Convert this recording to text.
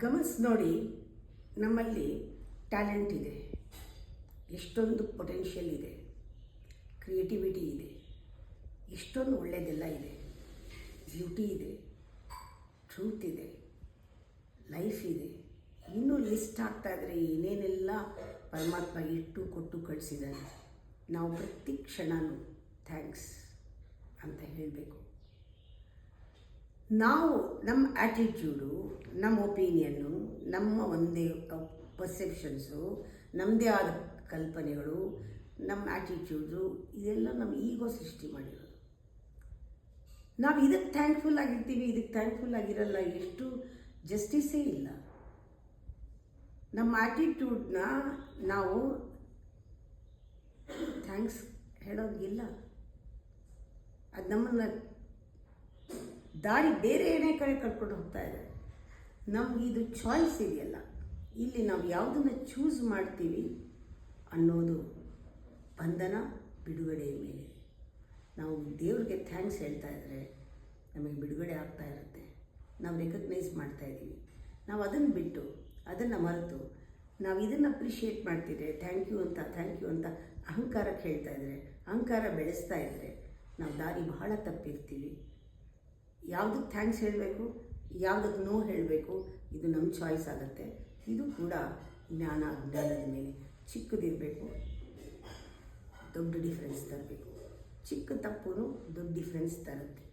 ಗಮನಿಸಿ ನೋಡಿ, ನಮ್ಮಲ್ಲಿ ಟ್ಯಾಲೆಂಟ್ ಇದೆ, ಎಷ್ಟೊಂದು ಪೊಟೆನ್ಷಿಯಲ್ ಇದೆ, ಕ್ರಿಯೇಟಿವಿಟಿ ಇದೆ, ಎಷ್ಟೊಂದು ಒಳ್ಳೆಯದೆಲ್ಲ ಇದೆ, ಬ್ಯೂಟಿ ಇದೆ, ಟ್ರೂತ್ ಇದೆ, ಲೈಫ್ ಇದೆ. ಇನ್ನೂ ಲಿಸ್ಟ್ ಆಗ್ತಾಯಿದ್ರೆ ಏನೇನೆಲ್ಲ ಪರಮಾತ್ಮ ಇಟ್ಟು ಕೊಟ್ಟು ಕಳಿಸಿದ್ದಾನೆ. ನಾವು ಪ್ರತಿ ಕ್ಷಣವೂ ಥ್ಯಾಂಕ್ಸ್ ಅಂತ ಹೇಳಬೇಕು. ನಾವು ನಮ್ಮ ಆ್ಯಟಿಟ್ಯೂಡು, ನಮ್ಮ ಒಪಿನಿಯನ್ನು, ನಮ್ಮ ಒಂದೇ ಪರ್ಸೆಪ್ಷನ್ಸು, ನಮ್ಮದೇ ಆದ ಕಲ್ಪನೆಗಳು, ನಮ್ಮ ಆ್ಯಟಿಟ್ಯೂಡು, ಇದೆಲ್ಲ ನಮ್ಮ ಈಗೋ ಸೃಷ್ಟಿ ಮಾಡಿರೋದು. ನಾವು ಇದಕ್ಕೆ ಥ್ಯಾಂಕ್ಫುಲ್ ಆಗಿರ್ತೀವಿ, ಇದಕ್ಕೆ ಥ್ಯಾಂಕ್ಫುಲ್ ಆಗಿರಲ್ಲ. ಎಷ್ಟು ಜಸ್ಟಿಸೇ ಇಲ್ಲ. ನಮ್ಮ ಆ್ಯಟಿಟ್ಯೂಡ್ನ ನಾವು ಥ್ಯಾಂಕ್ಸ್ ಹೇಳೋಂಗಿಲ್ಲ. ಅದು ನಮ್ಮನ್ನು ದಾರಿ ಬೇರೆ ಏನೇ ಕಡೆ ಕರ್ಕೊಂಡು ಹೋಗ್ತಾ ಇದೆ. ನಮಗಿದು ಚಾಯ್ಸ್ ಇದೆಯಲ್ಲ, ಇಲ್ಲಿ ನಾವು ಯಾವುದನ್ನು ಚೂಸ್ ಮಾಡ್ತೀವಿ ಅನ್ನೋದು ಬಂಧನ ಬಿಡುಗಡೆಯ ಮೇಲೆ. ನಾವು ದೇವ್ರಿಗೆ ಥ್ಯಾಂಕ್ಸ್ ಹೇಳ್ತಾ ಇದ್ದರೆ ನಮಗೆ ಬಿಡುಗಡೆ ಆಗ್ತಾ ಇರುತ್ತೆ. ನಾವು ರೆಕಗ್ನೈಸ್ ಮಾಡ್ತಾಯಿದ್ದೀವಿ. ನಾವು ಅದನ್ನು ಬಿಟ್ಟು, ಅದನ್ನು ಮರೆತು ನಾವು ಇದನ್ನು ಅಪ್ರಿಷಿಯೇಟ್ ಮಾಡ್ತಿದ್ರೆ ಥ್ಯಾಂಕ್ ಯು ಅಂತ ಅಹಂಕಾರಕ್ಕೆ ಹೇಳ್ತಾ ಇದ್ದರೆ, ಅಹಂಕಾರ ಬೆಳೆಸ್ತಾ ಇದ್ದರೆ ನಾವು ದಾರಿ ಬಹಳ ತಪ್ಪಿರ್ತೀವಿ. ಯಾವುದಕ್ಕೆ ಥ್ಯಾಂಕ್ಸ್ ಹೇಳಬೇಕು, ಯಾವುದಕ್ಕೆ ನೋ ಹೇಳಬೇಕು, ಇದು ನಮ್ಮ ಚಾಯ್ಸ್ ಆಗುತ್ತೆ. ಇದು ಕೂಡ ಅಜ್ಞಾನದ ಮೇಲೆ. ಚಿಕ್ಕದಿರಬೇಕು, ದೊಡ್ಡ ಡಿಫ್ರೆನ್ಸ್ ತರಬೇಕು. ಚಿಕ್ಕ ತಪ್ಪು ದೊಡ್ಡ ಡಿಫ್ರೆನ್ಸ್ ತರುತ್ತೆ.